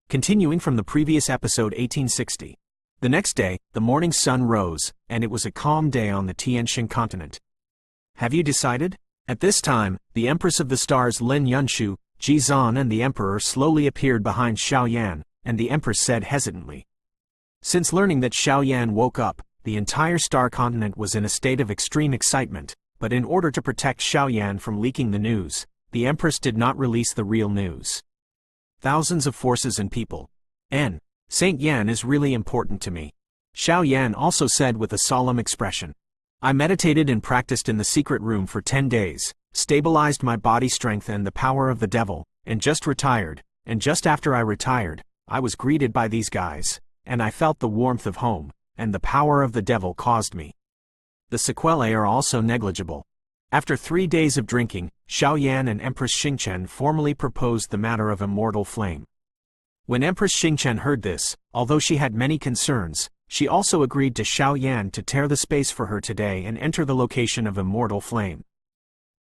Continuing from the previous episode 1860. The next day, the morning sun rose, and it was a calm day on the Tianxin continent. Have you decided? At this time, the Empress of the Stars Lin Yunshu, Jizan and the Emperor slowly appeared behind Xiaoyan, and the Empress said hesitantly. Since learning that Xiaoyan woke up, the entire star continent was in a state of extreme excitement, but in order to protect Xiaoyan from leaking the news, the Empress did not release the real news. Thousands of forces and people. Saint Yan is really important to me. Xiaoyan also said with a solemn expression. I meditated and practiced in the secret room for 10 days, stabilized my body strength and the power of the devil, and just retired, and just after I retired, I was greeted by these guys, and I felt the warmth of home, and the power of the devil caused me. The sequelae are also negligible. After 3 days of drinking, Xiaoyan and Empress Xingchen formally proposed the matter of immortal flame. When Empress Xingchen heard this, although she had many concerns, she also agreed to Xiaoyan to tear the space for her today and enter the location of immortal flame.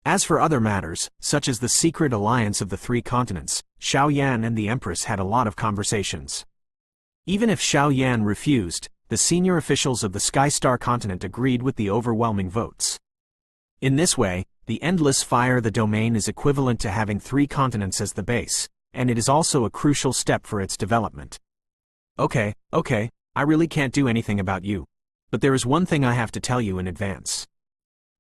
As for other matters, such as the secret alliance of the 3 continents, Xiaoyan and the Empress had a lot of conversations. Even if Xiaoyan refused, the senior officials of the Sky Star continent agreed with the overwhelming votes. In this way, the endless fire the domain is equivalent to having 3 continents as the base, and it is also a crucial step for its development. Okay, I really can't do anything about you. But there is one thing I have to tell you in advance.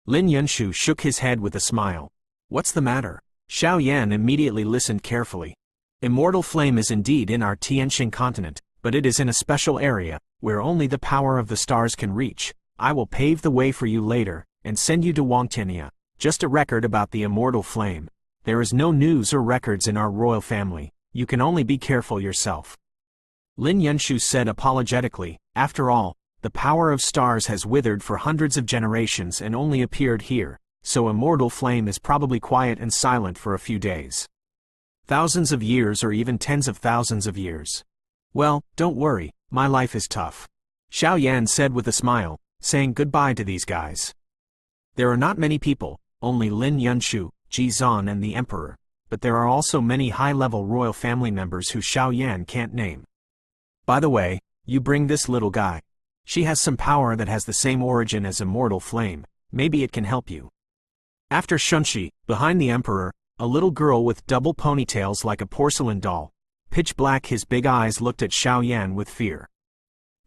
Lin Yunshu shook his head with a smile. What's the matter? Xiaoyan immediately listened carefully. Immortal flame is indeed in our Tianxin continent, but it is in a special area, where only the power of the stars can reach. I will pave the way for you later, and send you to Wangtianya. Just a record about the immortal flame. There is no news or records in our royal family. You can only be careful yourself. Lin Yunshu said apologetically, after all, the power of stars has withered for hundreds of generations and only appeared here, so immortal flame is probably quiet and silent for a few days. Thousands of years or even tens of thousands of years. Well, don't worry, my life is tough. Xiaoyan said with a smile, saying goodbye to these guys. There are not many people, only Lin Yunshu, Jizan and the Emperor, but there are also many high-level royal family members who Xiaoyan can't name. By the way, you bring this little guy. She has some power that has the same origin as immortal flame, maybe it can help you. After Shunshi, behind the Emperor, a little girl with double ponytails like a porcelain doll. Pitch black his big eyes looked at Xiaoyan with fear.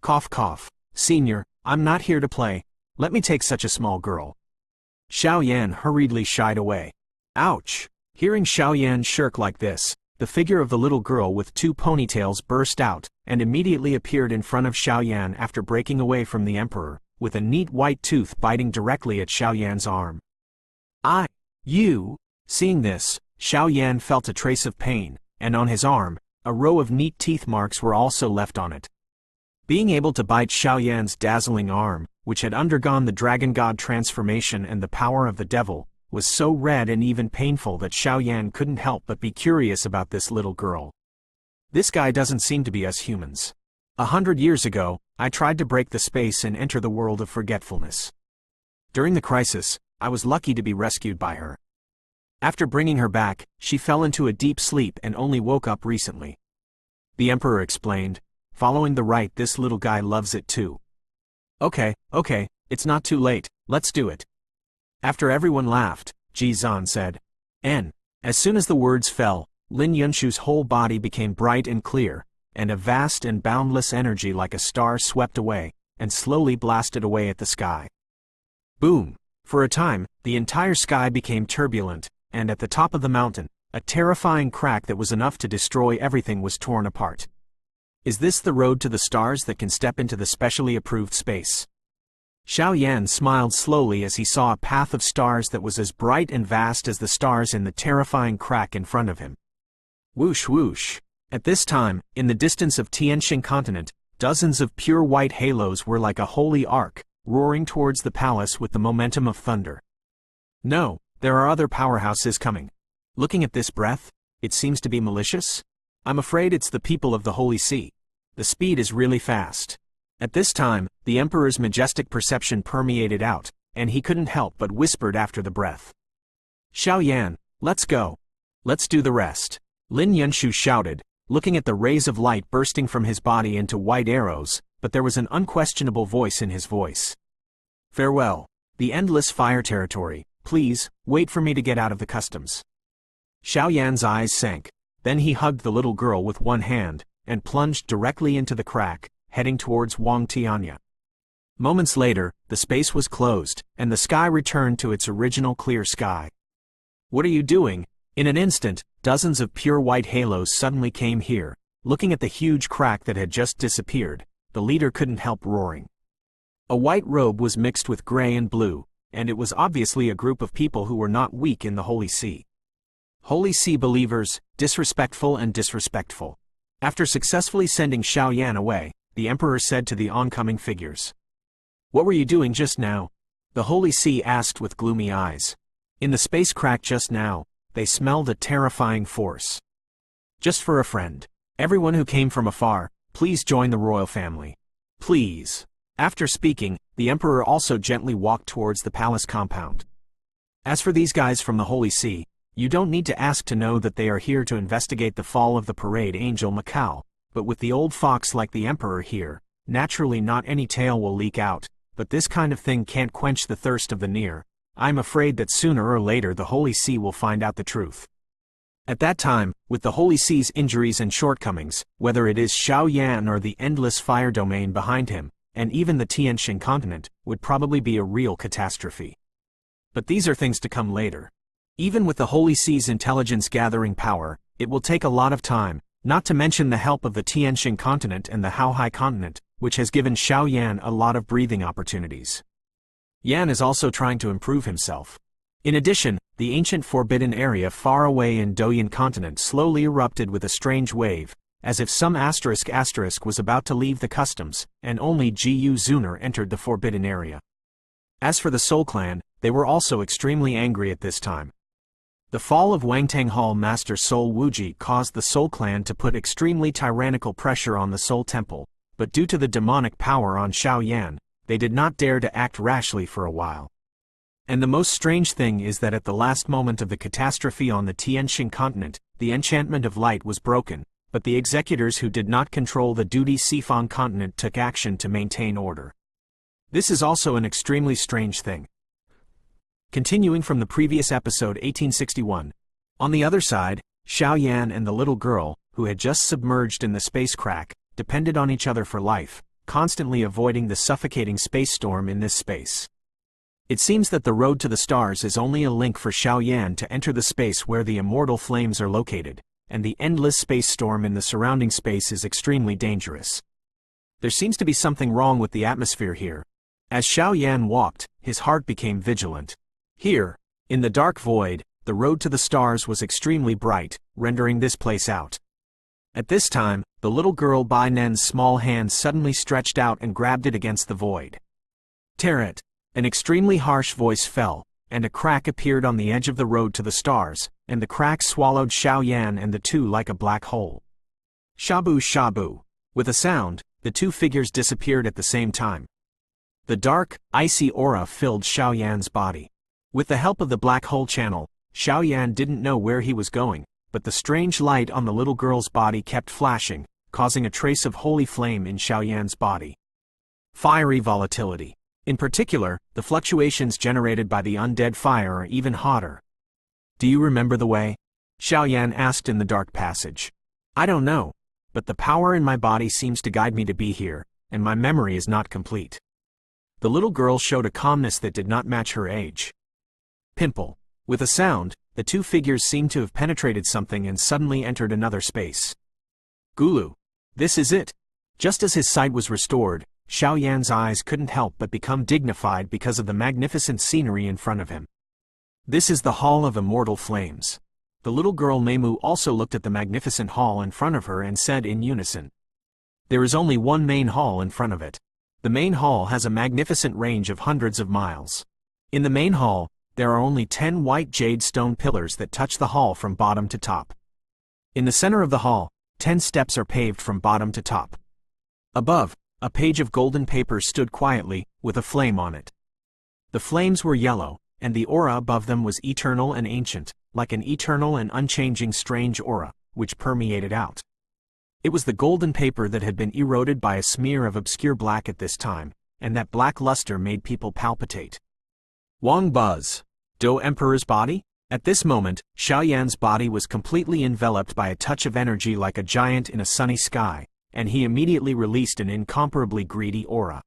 Cough cough, senior, I'm not here to play, let me take such a small girl. Xiaoyan hurriedly shied away. Ouch! Hearing Xiaoyan shirk like this, the figure of the little girl with 2 ponytails burst out, and immediately appeared in front of Xiaoyan after breaking away from the Emperor, with a neat white tooth biting directly at Xiaoyan's arm. You! Seeing this, Xiaoyan felt a trace of pain, and on his arm, a row of neat teeth marks were also left on it. Being able to bite Xiaoyan's dazzling arm, which had undergone the dragon god transformation and the power of the devil, was so red and even painful that Xiaoyan couldn't help but be curious about this little girl. This guy doesn't seem to be us humans. 100 years ago, I tried to break the space and enter the world of forgetfulness. During the crisis, I was lucky to be rescued by her. After bringing her back, she fell into a deep sleep and only woke up recently. The Emperor explained, following the rite. This little guy loves it too. Okay, it's not too late, let's do it. After everyone laughed, Jizan said. As soon as the words fell, Lin Yunshu's whole body became bright and clear, and a vast and boundless energy like a star swept away, and slowly blasted away at the sky. Boom! For a time, the entire sky became turbulent, and at the top of the mountain, a terrifying crack that was enough to destroy everything was torn apart. Is this the road to the stars that can step into the specially approved space? Xiaoyan smiled slowly as he saw a path of stars that was as bright and vast as the stars in the terrifying crack in front of him. Whoosh whoosh. At this time, in the distance of Tianxin continent, dozens of pure white halos were like a holy ark, roaring towards the palace with the momentum of thunder. No, there are other powerhouses coming. Looking at this breath, it seems to be malicious? I'm afraid it's the people of the Holy See. The speed is really fast. At this time, the Emperor's majestic perception permeated out, and he couldn't help but whispered after the breath. Xiaoyan, let's go. Let's do the rest. Lin Yunshu shouted, looking at the rays of light bursting from his body into white arrows, but there was an unquestionable voice in his voice. "Farewell. The endless fire territory, please, wait for me to get out of the customs." Xiao Yan's eyes sank, then he hugged the little girl with one hand, and plunged directly into the crack, heading towards Wang Tianya. Moments later, the space was closed, and the sky returned to its original clear sky. "What are you doing?" In an instant, dozens of pure white halos suddenly came here. Looking at the huge crack that had just disappeared, the leader couldn't help roaring. A white robe was mixed with gray and blue, and it was obviously a group of people who were not weak in the Holy See. Holy See believers, disrespectful and disrespectful. After successfully sending Xiao Yan away, the Emperor said to the oncoming figures, "What were you doing just now?" The Holy See asked with gloomy eyes. In the space crack just now, they smelled a terrifying force. "Just for a friend. Everyone who came from afar, please join the royal family. Please." After speaking, the Emperor also gently walked towards the palace compound. "As for these guys from the Holy See, you don't need to ask to know that they are here to investigate the fall of the parade angel Macau, but with the old fox like the Emperor here, naturally not any tale will leak out, but this kind of thing can't quench the thirst of the near. I'm afraid that sooner or later the Holy See will find out the truth." At that time, with the Holy See's injuries and shortcomings, whether it is Xiao Yan or the endless fire domain behind him, and even the Tianxin continent, would probably be a real catastrophe. But these are things to come later. Even with the Holy See's intelligence-gathering power, it will take a lot of time, not to mention the help of the Tianxin continent and the Haohai continent, which has given Xiao Yan a lot of breathing opportunities. Yan is also trying to improve himself. In addition, the ancient forbidden area far away in Douyin continent slowly erupted with a strange wave, as if some asterisk was about to leave the customs, and only Gu Zuner entered the forbidden area. As for the Soul Clan, they were also extremely angry at this time. The fall of Wangtang Hall Master Soul Wuji caused the Soul Clan to put extremely tyrannical pressure on the Soul Temple, but due to the demonic power on Xiao Yan, they did not dare to act rashly for a while. And the most strange thing is that at the last moment of the catastrophe on the Tianxin continent, the enchantment of light was broken, but the executors who did not control the duty Sifang continent took action to maintain order. This is also an extremely strange thing. Continuing from the previous episode 1861. On the other side, Xiao Yan and the little girl, who had just submerged in the space crack, depended on each other for life, constantly avoiding the suffocating space storm in this space. It seems that the road to the stars is only a link for Xiao Yan to enter the space where the immortal flames are located, and the endless space storm in the surrounding space is extremely dangerous. There seems to be something wrong with the atmosphere here. As Xiao Yan walked, his heart became vigilant. Here, in the dark void, the road to the stars was extremely bright, rendering this place out. At this time, the little girl Bai Nen's small hand suddenly stretched out and grabbed it against the void. "Tear it!" An extremely harsh voice fell, and a crack appeared on the edge of the road to the stars, and the crack swallowed Xiao Yan and the two like a black hole. Shabu shabu. With a sound, the two figures disappeared at the same time. The dark, icy aura filled Xiao Yan's body. With the help of the black hole channel, Xiao Yan didn't know where he was going, but the strange light on the little girl's body kept flashing, causing a trace of holy flame in Xiao Yan's body. Fiery volatility. In particular, the fluctuations generated by the undead fire are even hotter. "Do you remember the way?" Xiao Yan asked in the dark passage. "I don't know, but the power in my body seems to guide me to be here, and my memory is not complete." The little girl showed a calmness that did not match her age. Pimple. With a sound, the two figures seemed to have penetrated something and suddenly entered another space. Gulu. This is it. Just as his sight was restored, Xiao Yan's eyes couldn't help but become dignified because of the magnificent scenery in front of him. This is the Hall of Immortal Flames. The little girl Meimu also looked at the magnificent hall in front of her and said in unison. There is only one main hall in front of it. The main hall has a magnificent range of hundreds of miles. In the main hall, there are only 10 white jade stone pillars that touch the hall from bottom to top. In the center of the hall, 10 steps are paved from bottom to top. Above, a page of golden paper stood quietly, with a flame on it. The flames were yellow, and the aura above them was eternal and ancient, like an eternal and unchanging strange aura, which permeated out. It was the golden paper that had been eroded by a smear of obscure black at this time, and that black luster made people palpitate. Wang Buzz. Do Emperor's body? At this moment, Xiaoyan's body was completely enveloped by a touch of energy like a giant in a sunny sky, and he immediately released an incomparably greedy aura.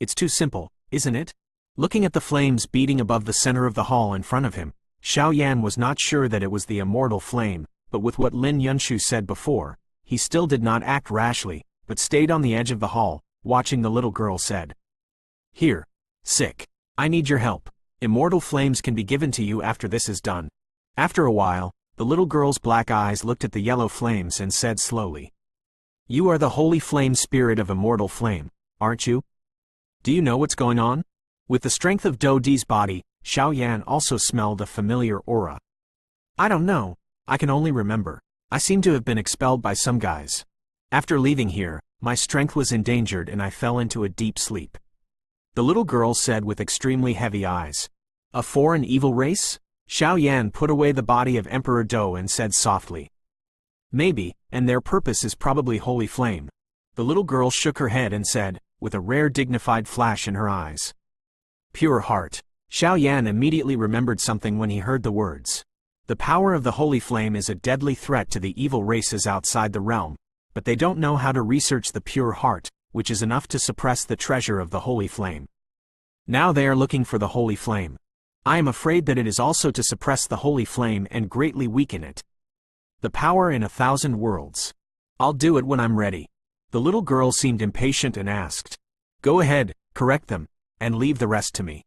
It's too simple, isn't it? Looking at the flames beating above the center of the hall in front of him, Xiaoyan was not sure that it was the immortal flame, but with what Lin Yunshu said before, he still did not act rashly, but stayed on the edge of the hall, watching the little girl said. Here. Sick. I need your help. Immortal flames can be given to you after this is done. After a while, the little girl's black eyes looked at the yellow flames and said slowly. You are the holy flame spirit of immortal flame, aren't you? Do you know what's going on? With the strength of Do Di's body, Xiaoyan also smelled a familiar aura. I don't know. I can only remember. I seem to have been expelled by some guys. After leaving here, my strength was endangered and I fell into a deep sleep. The little girl said with extremely heavy eyes. A foreign evil race? Xiaoyan put away the body of Emperor Do and said softly. Maybe, and their purpose is probably holy flame. The little girl shook her head and said, with a rare dignified flash in her eyes. Pure heart. Xiaoyan immediately remembered something when he heard the words. The power of the holy flame is a deadly threat to the evil races outside the realm, but they don't know how to research the pure heart, which is enough to suppress the treasure of the holy flame. Now they are looking for the holy flame. I am afraid that it is also to suppress the holy flame and greatly weaken it. The power in 1,000 worlds. I'll do it when I'm ready. The little girl seemed impatient and asked. Go ahead, correct them, and leave the rest to me.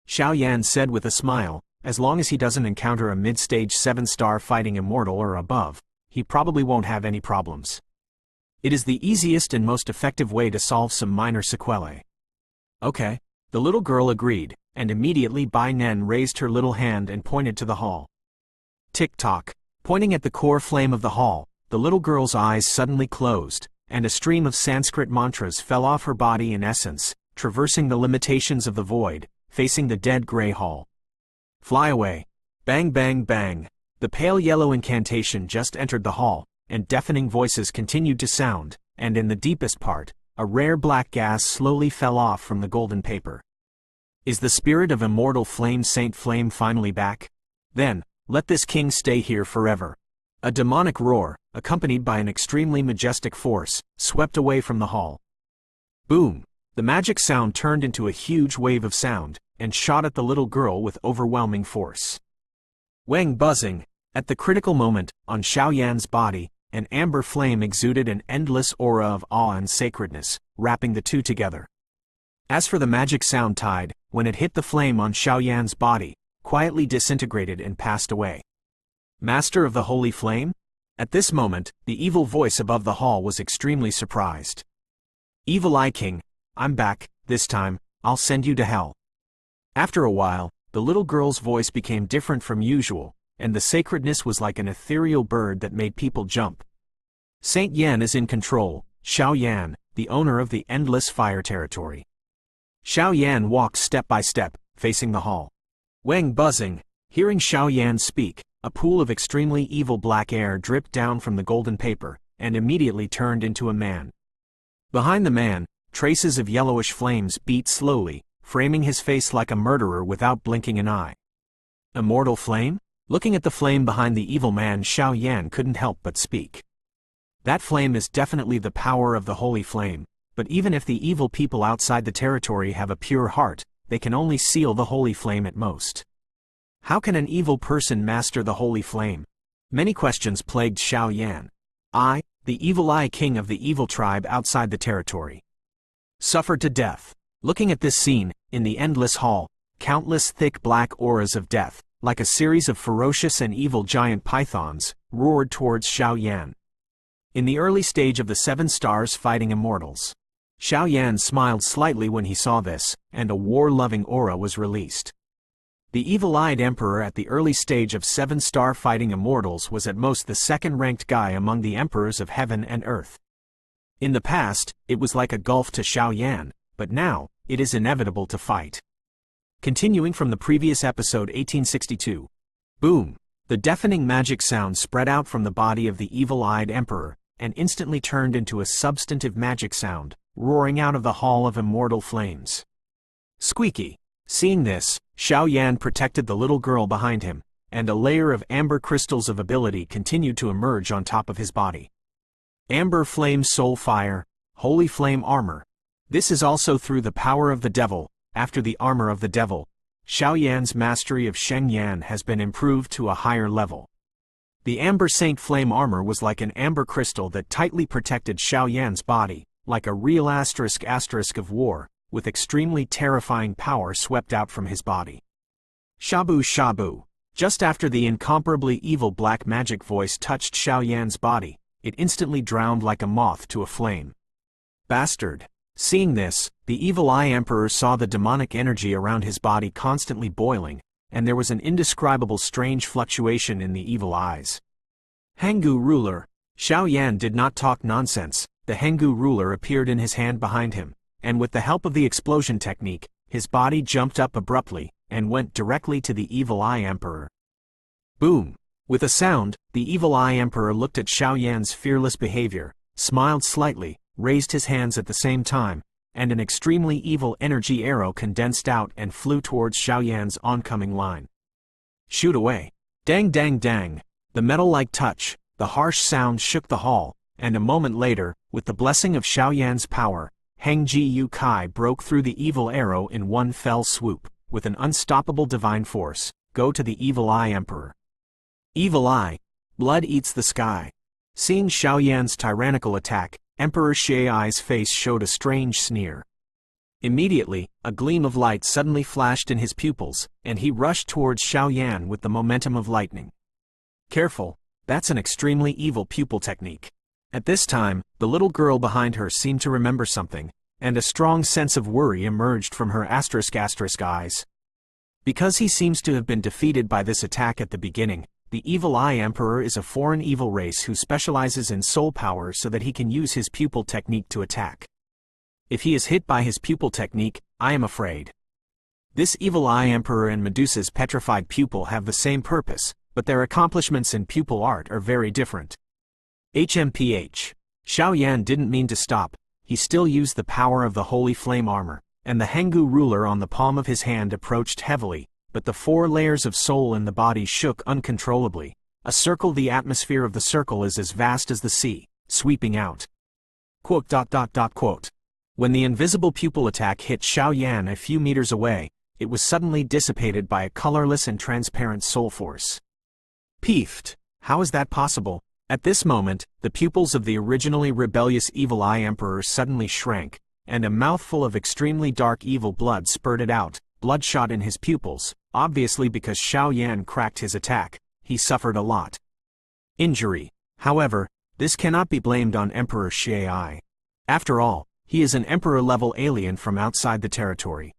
Xiaoyan said with a smile, as long as he doesn't encounter a mid-stage 7-star fighting immortal or above, he probably won't have any problems. It is the easiest and most effective way to solve some minor sequelae. Okay. The little girl agreed, and immediately Bai Nen raised her little hand and pointed to the hall. Tick-tock. Pointing at the core flame of the hall, the little girl's eyes suddenly closed, and a stream of Sanskrit mantras fell off her body in essence, traversing the limitations of the void, facing the dead gray hall. Fly away. Bang bang bang. The pale yellow incantation just entered the hall, and deafening voices continued to sound, and in the deepest part, a rare black gas slowly fell off from the golden paper. Is the spirit of immortal flame Saint Flame finally back? Then, let this king stay here forever. A demonic roar, accompanied by an extremely majestic force, swept away from the hall. Boom! The magic sound turned into a huge wave of sound, and shot at the little girl with overwhelming force. Wang buzzing. At the critical moment, on Xiaoyan's body, an amber flame exuded an endless aura of awe and sacredness, wrapping the two together. As for the magic sound tide, when it hit the flame on Xiaoyan's body, quietly disintegrated and passed away. Master of the Holy Flame? At this moment, the evil voice above the hall was extremely surprised. Evil Eye King, I'm back, this time, I'll send you to hell. After a while, the little girl's voice became different from usual, and the sacredness was like an ethereal bird that made people jump. Saint Yan is in control, Xiaoyan, the owner of the endless fire territory. Xiaoyan walked step by step, facing the hall. Wang buzzing. Hearing Xiaoyan speak, a pool of extremely evil black air dripped down from the golden paper, and immediately turned into a man. Behind the man, traces of yellowish flames beat slowly, framing his face like a murderer without blinking an eye. Immortal flame? Looking at the flame behind the evil man, Xiaoyan couldn't help but speak. That flame is definitely the power of the holy flame, but even if the evil people outside the territory have a pure heart, they can only seal the holy flame at most. How can an evil person master the holy flame? Many questions plagued Xiaoyan. I, the evil eye king of the evil tribe outside the territory, suffered to death. Looking at this scene, in the endless hall, countless thick black auras of death, like a series of ferocious and evil giant pythons, roared towards Xiaoyan. In the early stage of the 7 stars fighting immortals, Xiaoyan smiled slightly when he saw this, and a war-loving aura was released. The evil-eyed emperor at the early stage of 7-star fighting immortals was at most the second-ranked guy among the emperors of heaven and earth. In the past, it was like a gulf to Xiaoyan, but now, it is inevitable to fight. Continuing from the previous episode 1862. Boom! The deafening magic sound spread out from the body of the evil-eyed emperor, and instantly turned into a substantive magic sound, roaring out of the Hall of Immortal Flames. Squeaky. Seeing this, Xiao Yan protected the little girl behind him, and a layer of amber crystals of ability continued to emerge on top of his body. Amber Flame Soul Fire, Holy Flame Armor. This is also through the power of the devil. After the armor of the devil, Xiao Yan's mastery of Sheng Yan has been improved to a higher level. The Amber Saint Flame Armor was like an amber crystal that tightly protected Xiao Yan's body, like a real asterisk of war, with extremely terrifying power swept out from his body. Shabu Shabu. Just after the incomparably evil black magic voice touched Xiao Yan's body, it instantly drowned like a moth to a flame. Bastard. Seeing this, the Evil Eye Emperor saw the demonic energy around his body constantly boiling, and there was an indescribable strange fluctuation in the evil eyes. Hanggu Ruler. Xiao Yan did not talk nonsense. The Hanggu Ruler appeared in his hand behind him, and with the help of the explosion technique, his body jumped up abruptly, and went directly to the Evil Eye Emperor. Boom! With a sound, the Evil Eye Emperor looked at Xiao Yan's fearless behavior, smiled slightly, raised his hands at the same time, and an extremely evil energy arrow condensed out and flew towards Xiao Yan's oncoming line. Shoot away! Dang dang dang! The metal-like touch, the harsh sound shook the hall, and a moment later, with the blessing of Xiao Yan's power, Heng Ji Yu Kai broke through the evil arrow in one fell swoop, with an unstoppable divine force. Go to the Evil Eye Emperor. Evil Eye. Blood eats the sky. Seeing Xiao Yan's tyrannical attack, Emperor Xiai's face showed a strange sneer. Immediately, a gleam of light suddenly flashed in his pupils, and he rushed towards Xiao Yan with the momentum of lightning. Careful, that's an extremely evil pupil technique. At this time, the little girl behind her seemed to remember something, and a strong sense of worry emerged from her asterisk eyes. Because he seems to have been defeated by this attack at the beginning, the Evil Eye Emperor is a foreign evil race who specializes in soul power so that he can use his pupil technique to attack. If he is hit by his pupil technique, I am afraid. This Evil Eye Emperor and Medusa's petrified pupil have the same purpose, but their accomplishments in pupil art are very different. HMPH. Xiao Yan didn't mean to stop. He still used the power of the Holy Flame Armor, and the Hanggu Ruler on the palm of his hand approached heavily, but the 4 layers of soul in the body shook uncontrollably. A circle. The atmosphere of the circle is as vast as the sea, sweeping out. Quote. When the invisible pupil attack hit Xiao Yan a few meters away, it was suddenly dissipated by a colorless and transparent soul force. Peefed. How is that possible? At this moment, the pupils of the originally rebellious Evil Eye Emperor suddenly shrank, and a mouthful of extremely dark evil blood spurted out, bloodshot in his pupils, obviously because Xiao Yan cracked his attack. He suffered a lot. Injury. However, this cannot be blamed on Emperor Xiai. After all, he is an Emperor-level alien from outside the territory.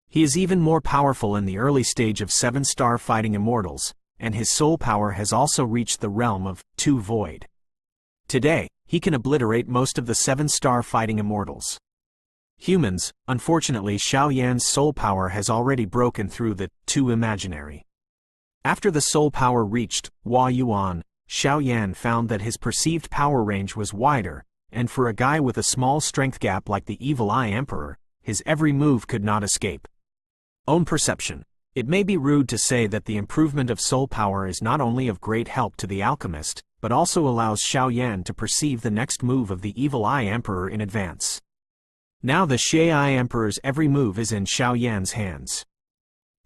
He is even more powerful in the early stage of 7-star fighting immortals, and his soul power has also reached the realm of 2 Void. Today, he can obliterate most of the 7-star fighting immortals. Humans. Unfortunately, Xiao Yan's soul power has already broken through the 2 Imaginary. After the soul power reached Hua Yuan, Xiao Yan found that his perceived power range was wider, and for a guy with a small strength gap like the Evil Eye Emperor, his every move could not escape. Own perception. It may be rude to say that the improvement of soul power is not only of great help to the alchemist, but also allows Xiao Yan to perceive the next move of the Evil Eye Emperor in advance. Now the Xiai Emperor's every move is in Xiao Yan's hands.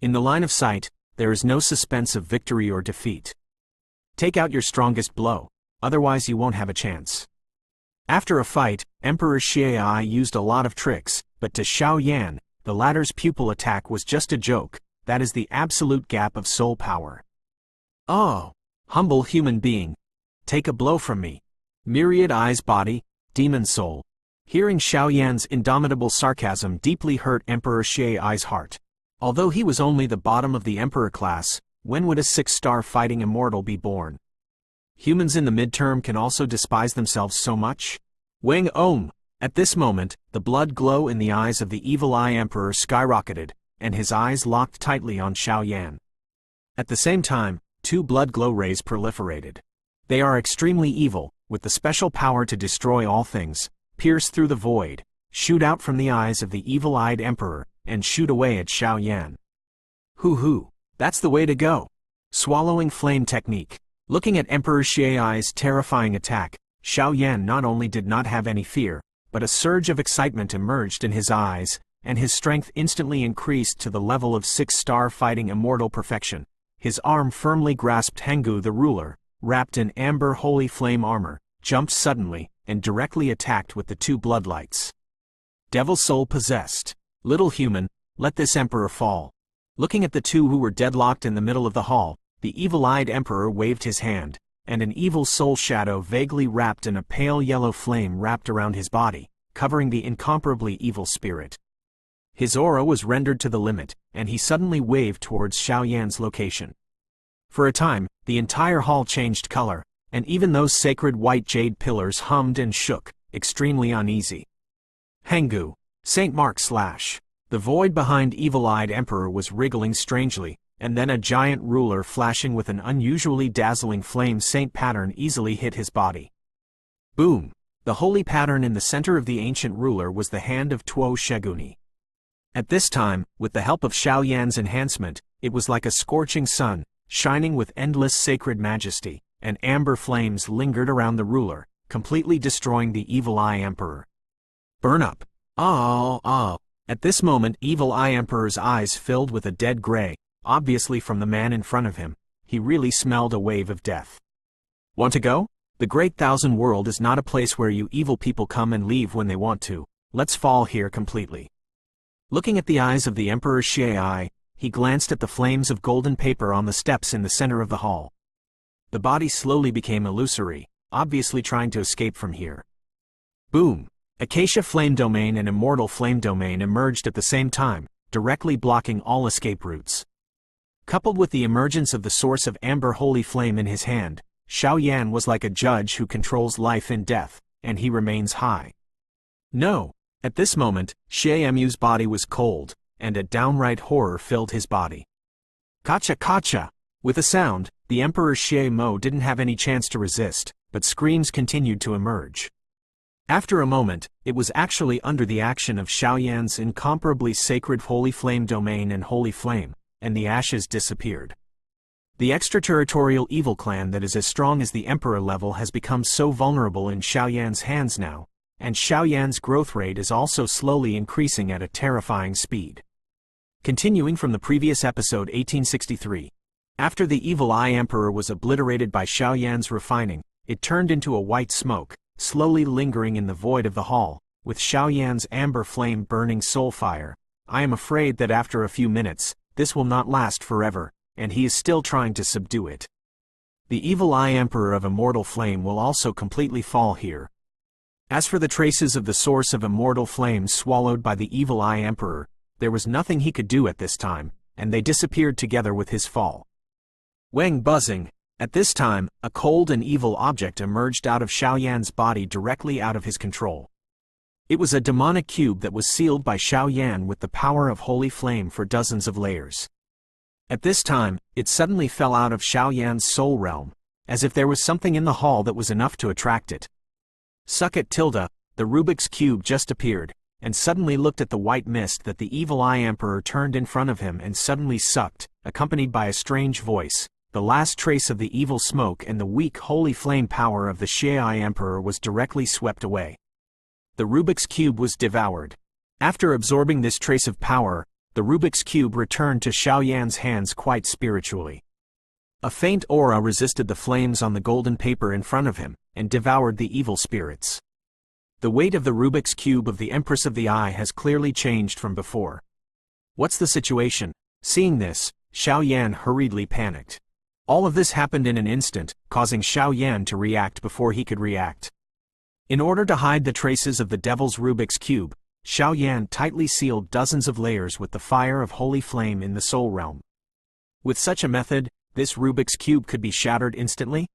In the line of sight, there is no suspense of victory or defeat. Take out your strongest blow, otherwise you won't have a chance. After a fight, Emperor Xiai used a lot of tricks, but to Xiao Yan, the latter's pupil attack was just a joke. That is the absolute gap of soul power. Oh, humble human being. Take a blow from me. Myriad eyes body, demon soul. Hearing Xiao Yan's indomitable sarcasm deeply hurt Emperor Xiai's heart. Although he was only the bottom of the Emperor class, when would a 6-star fighting immortal be born? Humans in the midterm can also despise themselves so much? Wang Om! At this moment, the blood glow in the eyes of the Evil Eye Emperor skyrocketed, and his eyes locked tightly on Xiao Yan. At the same time, 2 blood glow rays proliferated. They are extremely evil, with the special power to destroy all things, pierce through the void, shoot out from the eyes of the evil-eyed emperor, and shoot away at Xiao Yan. Hoo, that's the way to go. Swallowing flame technique. Looking at Emperor Xiai's terrifying attack, Xiao Yan not only did not have any fear, but a surge of excitement emerged in his eyes, and his strength instantly increased to the level of 6-star fighting immortal perfection. His arm firmly grasped Henggu the ruler, wrapped in amber holy flame armor, jumped suddenly, and directly attacked with the 2 bloodlights. Devil soul possessed. Little human, let this emperor fall. Looking at the 2 who were deadlocked in the middle of the hall, the evil-eyed emperor waved his hand, and an evil soul shadow vaguely wrapped in a pale yellow flame wrapped around his body, covering the incomparably evil spirit. His aura was rendered to the limit, and he suddenly waved towards Xiao Yan's location. For a time, the entire hall changed color, and even those sacred white jade pillars hummed and shook, extremely uneasy. Henggu, St. Mark / The void behind evil-eyed emperor was wriggling strangely, and then a giant ruler flashing with an unusually dazzling flame saint pattern easily hit his body. Boom! The holy pattern in the center of the ancient ruler was the hand of Tuo Sheguni. At this time, with the help of Xiao Yan's enhancement, it was like a scorching sun, shining with endless sacred majesty, and amber flames lingered around the ruler, completely destroying the Evil Eye Emperor. Burn up! Oh! At this moment, Evil Eye Emperor's eyes filled with a dead gray, obviously from the man in front of him. He really smelled a wave of death. Want to go? The Great Thousand World is not a place where you evil people come and leave when they want to. Let's fall here completely. Looking at the eyes of the Emperor Xiai, he glanced at the flames of golden paper on the steps in the center of the hall. The body slowly became illusory, obviously trying to escape from here. Boom! Acacia Flame Domain and Immortal Flame Domain emerged at the same time, directly blocking all escape routes. Coupled with the emergence of the source of amber holy flame in his hand, Xiao Yan was like a judge who controls life and death, and he remains high. No! At this moment, Xie Mu's body was cold, and a downright horror filled his body. Kacha! With a sound, the Emperor Xie Mo didn't have any chance to resist, but screams continued to emerge. After a moment, it was actually under the action of Xiao Yan's incomparably sacred holy flame domain and holy flame, and the ashes disappeared. The extraterritorial evil clan that is as strong as the Emperor level has become so vulnerable in Xiao Yan's hands now, and Xiao Yan's growth rate is also slowly increasing at a terrifying speed. Continuing from the previous episode 1863, after the Evil Eye Emperor was obliterated by Xiao Yan's refining, it turned into a white smoke, slowly lingering in the void of the hall, with Xiao Yan's amber flame burning soul fire. I am afraid that after a few minutes, this will not last forever, and he is still trying to subdue it. The Evil Eye Emperor of Immortal Flame will also completely fall here. As for the traces of the source of immortal flame swallowed by the Evil Eye Emperor, there was nothing he could do at this time, and they disappeared together with his fall. Wang buzzing. At this time, a cold and evil object emerged out of Xiao Yan's body directly out of his control. It was a demonic cube that was sealed by Xiao Yan with the power of holy flame for dozens of layers. At this time, it suddenly fell out of Xiao Yan's soul realm, as if there was something in the hall that was enough to attract it. Suck it tilde, the Rubik's Cube just appeared, and suddenly looked at the white mist that the Evil Eye Emperor turned in front of him and suddenly sucked, accompanied by a strange voice. The last trace of the evil smoke and the weak holy flame power of the Xiai Emperor was directly swept away. The Rubik's Cube was devoured. After absorbing this trace of power, the Rubik's Cube returned to Xiao Yan's hands quite spiritually. A faint aura resisted the flames on the golden paper in front of him, and devoured the evil spirits. The weight of the Rubik's Cube of the Empress of the Eye has clearly changed from before. What's the situation? Seeing this, Xiao Yan hurriedly panicked. All of this happened in an instant, causing Xiao Yan to react before he could react. In order to hide the traces of the Devil's Rubik's Cube, Xiao Yan tightly sealed dozens of layers with the fire of holy flame in the soul realm. With such a method, this Rubik's Cube could be shattered instantly?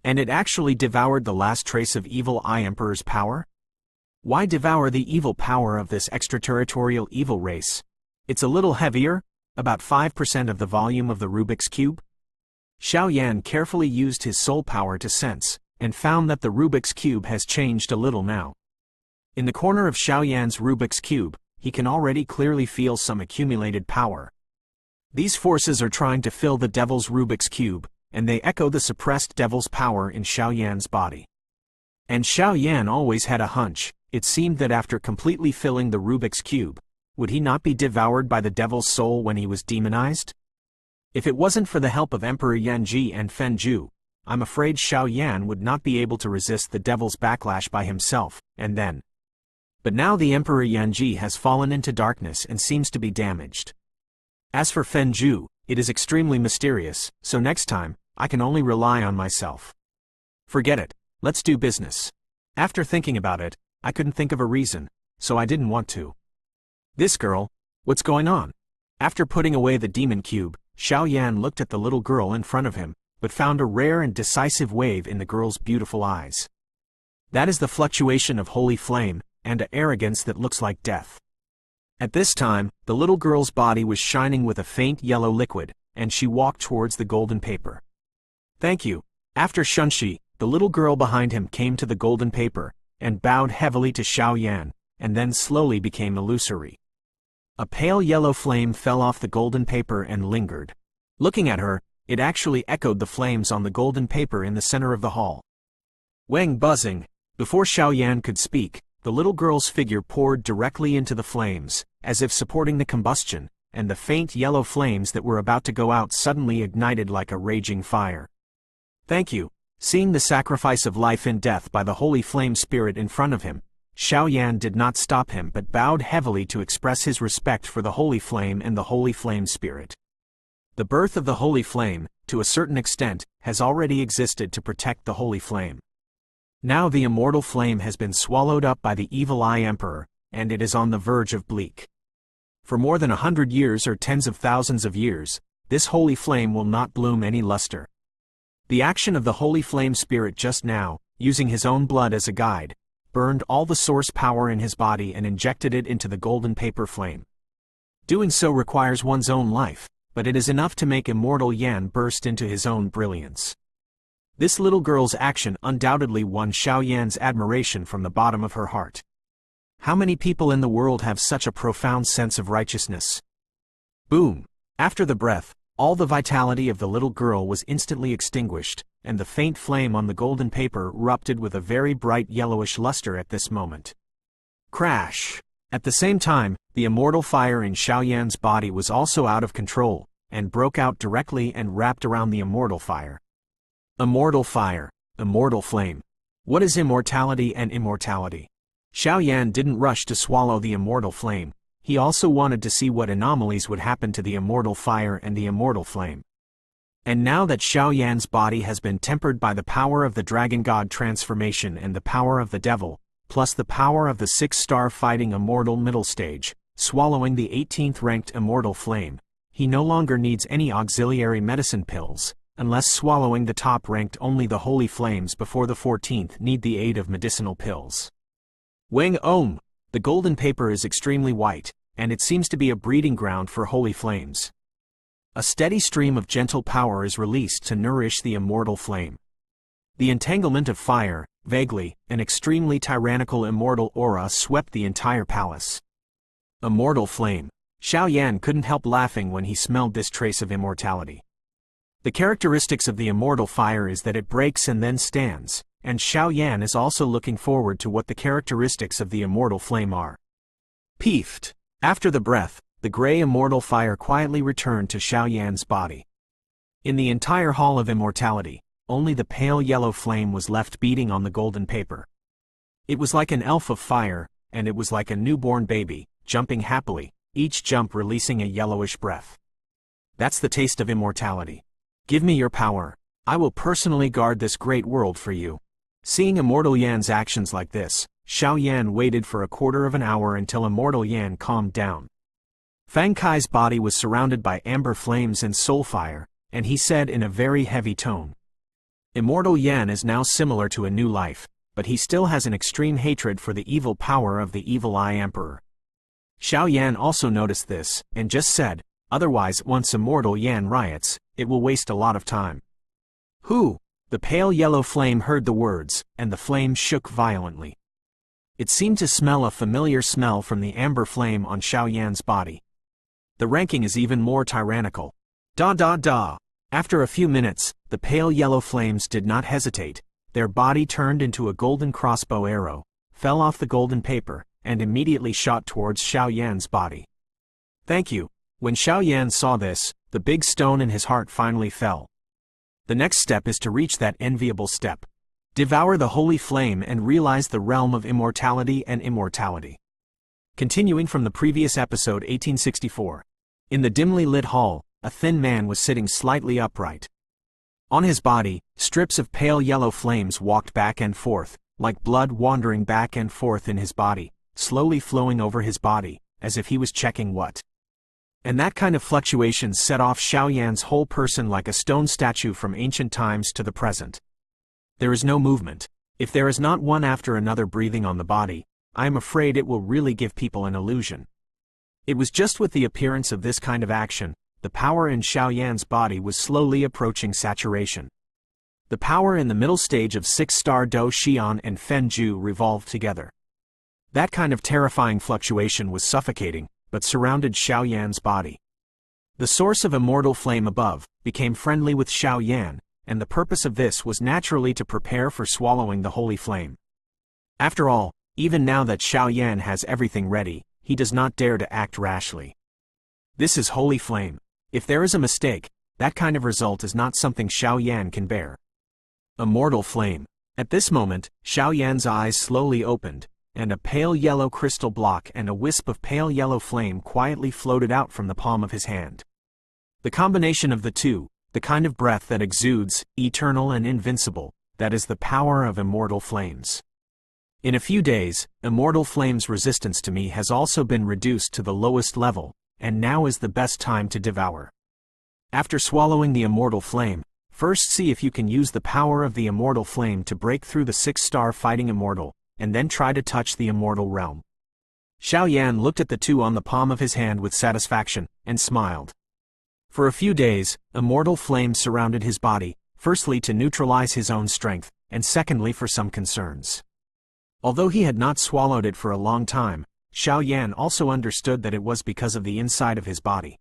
And it actually devoured the last trace of Evil Eye Emperor's power? Why devour the evil power of this extraterritorial evil race? It's a little heavier, about 5% of the volume of the Rubik's Cube. Xiao Yan carefully used his soul power to sense, and found that the Rubik's Cube has changed a little now. In the corner of Xiao Yan's Rubik's Cube, he can already clearly feel some accumulated power. These forces are trying to fill the devil's Rubik's Cube, and they echo the suppressed devil's power in Xiao Yan's body. And Xiao Yan always had a hunch. It seemed that after completely filling the Rubik's Cube, would he not be devoured by the devil's soul when he was demonized? If it wasn't for the help of Emperor Yanji and Fenju, I'm afraid Xiao Yan would not be able to resist the devil's backlash by himself, and then. But now the Emperor Yanji has fallen into darkness and seems to be damaged. As for Fenju, it is extremely mysterious, so next time, I can only rely on myself. Forget it, let's do business. After thinking about it, I couldn't think of a reason, so I didn't want to. This girl, what's going on? After putting away the demon cube, Xiao Yan looked at the little girl in front of him, but found a rare and decisive wave in the girl's beautiful eyes. That is the fluctuation of holy flame, and an arrogance that looks like death. At this time, the little girl's body was shining with a faint yellow liquid, and she walked towards the golden paper. Thank you. After Shunshi, the little girl behind him came to the golden paper, and bowed heavily to Xiao Yan, and then slowly became illusory. A pale yellow flame fell off the golden paper and lingered. Looking at her, it actually echoed the flames on the golden paper in the center of the hall. Wang buzzing. Before Xiao Yan could speak, the little girl's figure poured directly into the flames, as if supporting the combustion, and the faint yellow flames that were about to go out suddenly ignited like a raging fire. Thank you. Seeing the sacrifice of life and death by the holy flame spirit in front of him, Xiao Yan did not stop him but bowed heavily to express his respect for the holy flame and the holy flame spirit. The birth of the holy flame, to a certain extent, has already existed to protect the holy flame. Now the immortal flame has been swallowed up by the evil eye emperor, and it is on the verge of bleak. For more than 100 years or tens of thousands of years, this holy flame will not bloom any luster. The action of the holy flame spirit just now, using his own blood as a guide, burned all the source power in his body and injected it into the golden paper flame. Doing so requires one's own life, but it is enough to make Immortal Yan burst into his own brilliance. This little girl's action undoubtedly won Xiao Yan's admiration from the bottom of her heart. How many people in the world have such a profound sense of righteousness? Boom! After the breath, all the vitality of the little girl was instantly extinguished, and the faint flame on the golden paper erupted with a very bright yellowish luster at this moment. Crash! At the same time, the immortal fire in Xiao Yan's body was also out of control, and broke out directly and wrapped around the immortal fire. Immortal fire, immortal flame. What is immortality and immortality? Xiao Yan didn't rush to swallow the immortal flame. He also wanted to see what anomalies would happen to the immortal fire and the immortal flame. And now that Xiao Yan's body has been tempered by the power of the dragon god transformation and the power of the devil, plus the power of the 6-star fighting immortal middle stage, swallowing the 18th ranked immortal flame, he no longer needs any auxiliary medicine pills, unless swallowing the top ranked only the holy flames before the 14th need the aid of medicinal pills. Wang Om! The golden paper is extremely white, and it seems to be a breeding ground for holy flames. A steady stream of gentle power is released to nourish the immortal flame. The entanglement of fire, vaguely, an extremely tyrannical immortal aura swept the entire palace. Immortal flame. Xiao Yan couldn't help laughing when he smelled this trace of immortality. The characteristics of the immortal fire is that it breaks and then stands, and Xiao Yan is also looking forward to what the characteristics of the immortal flame are. Peefed. After the breath, the gray immortal fire quietly returned to Xiao Yan's body. In the entire hall of immortality, only the pale yellow flame was left beating on the golden paper. It was like an elf of fire, and it was like a newborn baby, jumping happily, each jump releasing a yellowish breath. That's the taste of immortality. Give me your power. I will personally guard this great world for you. Seeing Immortal Yan's actions like this, Xiao Yan waited for a quarter of an hour until Immortal Yan calmed down. Fang Kai's body was surrounded by amber flames and soul fire, and he said in a very heavy tone, Immortal Yan is now similar to a new life, but he still has an extreme hatred for the evil power of the evil eye emperor. Xiao Yan also noticed this, and just said, otherwise once Immortal Yan riots, it will waste a lot of time. Who? The pale yellow flame heard the words, and the flame shook violently. It seemed to smell a familiar smell from the amber flame on Xiao Yan's body. The ranking is even more tyrannical. After a few minutes, the pale yellow flames did not hesitate. Their body turned into a golden crossbow arrow, fell off the golden paper, and immediately shot towards Xiao Yan's body. Thank you. When Xiao Yan saw this, the big stone in his heart finally fell. The next step is to reach that enviable step. Devour the holy flame and realize the realm of immortality and immortality. Continuing from the previous episode 1864. In the dimly lit hall, a thin man was sitting slightly upright. On his body, strips of pale yellow flames walked back and forth, like blood wandering back and forth in his body, slowly flowing over his body, as if he was checking what. And that kind of fluctuation set off Xiao Yan's whole person like a stone statue from ancient times to the present. There is no movement. If there is not one after another breathing on the body, I am afraid it will really give people an illusion. It was just with the appearance of this kind of action, the power in Xiao Yan's body was slowly approaching saturation. The power in the middle stage of 6-star Do Xian and Fen Ju revolved together. That kind of terrifying fluctuation was suffocating, but surrounded Xiao Yan's body. The source of immortal flame above became friendly with Xiao Yan, and the purpose of this was naturally to prepare for swallowing the holy flame. After all, even now that Xiao Yan has everything ready, he does not dare to act rashly. This is holy flame. If there is a mistake, that kind of result is not something Xiao Yan can bear. Immortal flame. At this moment, Xiao Yan's eyes slowly opened, and a pale yellow crystal block and a wisp of pale yellow flame quietly floated out from the palm of his hand. The combination of the two, the kind of breath that exudes, eternal and invincible, that is the power of immortal flames. In a few days, immortal flame's resistance to me has also been reduced to the lowest level, and now is the best time to devour. After swallowing the immortal flame, first see if you can use the power of the immortal flame to break through the 6-star fighting immortal, and then try to touch the immortal realm. Xiao Yan looked at the two on the palm of his hand with satisfaction, and smiled. For a few days, immortal flame surrounded his body, firstly to neutralize his own strength, and secondly for some concerns. Although he had not swallowed it for a long time, Xiao Yan also understood that it was because of the inside of his body.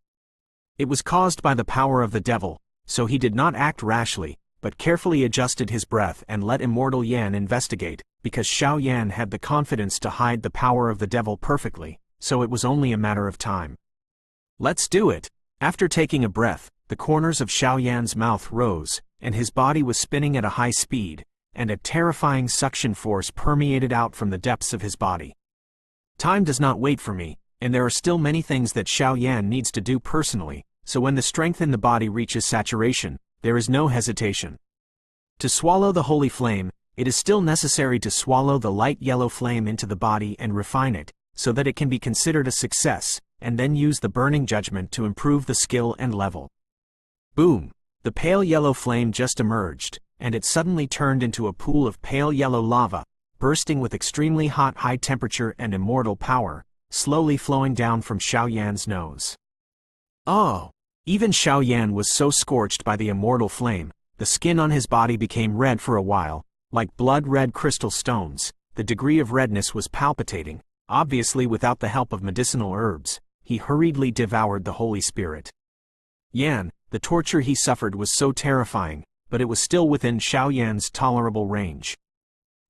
It was caused by the power of the devil, so he did not act rashly, but carefully adjusted his breath and let Immortal Yan investigate, because Xiao Yan had the confidence to hide the power of the devil perfectly, so it was only a matter of time. Let's do it! After taking a breath, the corners of Xiao Yan's mouth rose, and his body was spinning at a high speed, and a terrifying suction force permeated out from the depths of his body. Time does not wait for me, and there are still many things that Xiao Yan needs to do personally, so when the strength in the body reaches saturation, there is no hesitation. To swallow the holy flame, it is still necessary to swallow the light yellow flame into the body and refine it, so that it can be considered a success, and then use the burning judgment to improve the skill and level. Boom! The pale yellow flame just emerged, and it suddenly turned into a pool of pale yellow lava, bursting with extremely hot high temperature and immortal power, slowly flowing down from Xiao Yan's nose. Oh! Even Xiao Yan was so scorched by the immortal flame, the skin on his body became red for a while, like blood-red crystal stones. The degree of redness was palpitating. Obviously without the help of medicinal herbs, he hurriedly devoured the Holy Spirit. Yan, the torture he suffered was so terrifying, but it was still within Xiao Yan's tolerable range.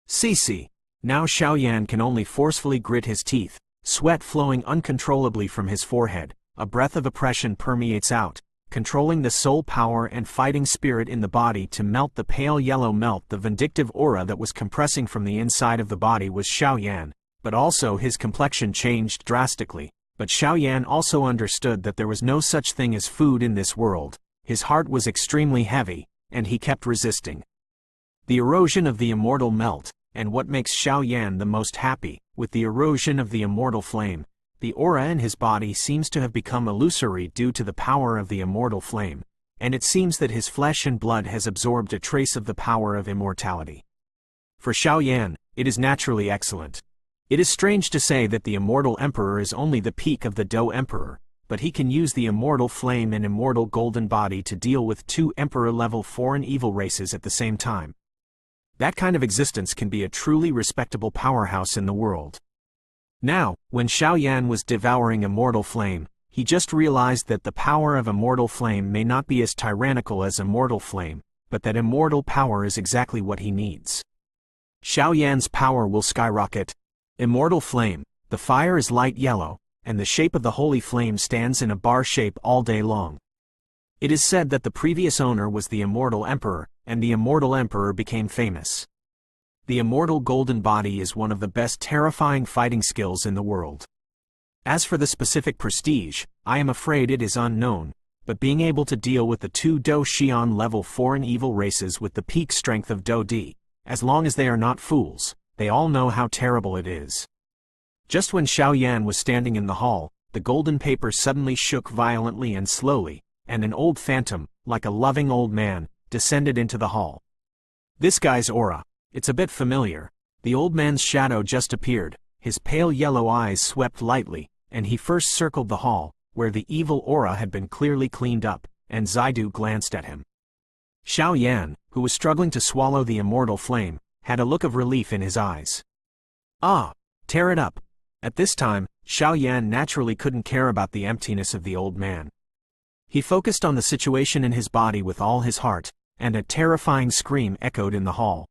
Cece. Now Xiao Yan can only forcefully grit his teeth, sweat flowing uncontrollably from his forehead. A breath of oppression permeates out, controlling the soul power and fighting spirit in the body to melt the pale yellow melt. The vindictive aura that was compressing from the inside of the body was Xiao Yan, but also his complexion changed drastically. But Xiao Yan also understood that there was no such thing as food in this world. His heart was extremely heavy, and he kept resisting. The erosion of the immortal melt, and what makes Xiao Yan the most happy, with the erosion of the immortal flame, the aura in his body seems to have become illusory due to the power of the immortal flame, and it seems that his flesh and blood has absorbed a trace of the power of immortality. For Xiao Yan, it is naturally excellent. It is strange to say that the Immortal Emperor is only the peak of the Do Emperor, but he can use the Immortal Flame and Immortal Golden Body to deal with 2 Emperor-level foreign evil races at the same time. That kind of existence can be a truly respectable powerhouse in the world. Now, when Xiao Yan was devouring Immortal Flame, he just realized that the power of Immortal Flame may not be as tyrannical as Immortal Flame, but that immortal power is exactly what he needs. Xiao Yan's power will skyrocket. Immortal Flame, the fire is light yellow, and the shape of the holy flame stands in a bar shape all day long. It is said that the previous owner was the Immortal Emperor, and the Immortal Emperor became famous. The Immortal Golden Body is one of the best terrifying fighting skills in the world. As for the specific prestige, I am afraid it is unknown, but being able to deal with the 2 Do Xian level foreign evil races with the peak strength of Do Di, as long as they are not fools, they all know how terrible it is. Just when Xiao Yan was standing in the hall, the golden paper suddenly shook violently and slowly, and an old phantom, like a loving old man, descended into the hall. This guy's aura. It's a bit familiar. The old man's shadow just appeared, his pale yellow eyes swept lightly, and he first circled the hall, where the evil aura had been clearly cleaned up, and Zaidu glanced at him. Xiao Yan, who was struggling to swallow the Immortal Flame, had a look of relief in his eyes. Ah, tear it up. At this time, Xiao Yan naturally couldn't care about the emptiness of the old man. He focused on the situation in his body with all his heart, and a terrifying scream echoed in the hall.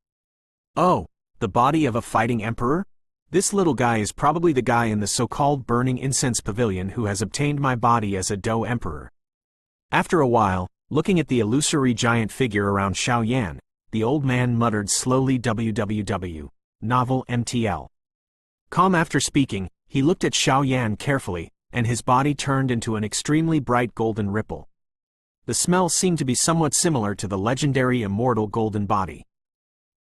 Oh, the body of a fighting emperor? This little guy is probably the guy in the so-called burning incense pavilion who has obtained my body as a Do Emperor. After a while, looking at the illusory giant figure around Xiao Yan, the old man muttered slowly www. Novel MTL. Calm after speaking, he looked at Xiao Yan carefully, and his body turned into an extremely bright golden ripple. The smell seemed to be somewhat similar to the legendary Immortal Golden Body.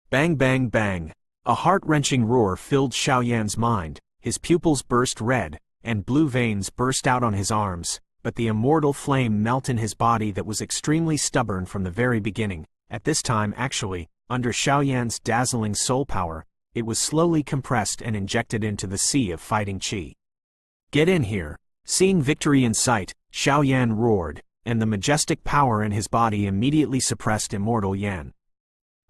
Bang bang bang! A heart-wrenching roar filled Xiao Yan's mind, his pupils burst red, and blue veins burst out on his arms, but the Immortal Flame melted in his body that was extremely stubborn from the very beginning. At this time actually, under Xiao Yan's dazzling soul power, it was slowly compressed and injected into the sea of fighting qi. Get in here! Seeing victory in sight, Xiao Yan roared, and the majestic power in his body immediately suppressed Immortal Yan.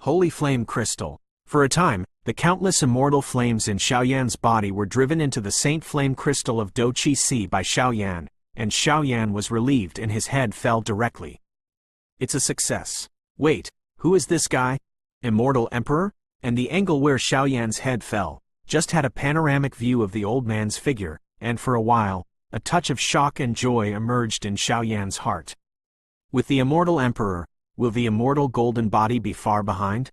Holy Flame Crystal. For a time, the countless immortal flames in Xiao Yan's body were driven into the Saint Flame Crystal of Do Qi Si by Xiao Yan, and Xiao Yan was relieved and his head fell directly. It's a success. Wait, who is this guy? Immortal Emperor? And the angle where Xiao Yan's head fell, just had a panoramic view of the old man's figure, and for a while, a touch of shock and joy emerged in Xiao Yan's heart. With the Immortal Emperor, will the Immortal Golden Body be far behind?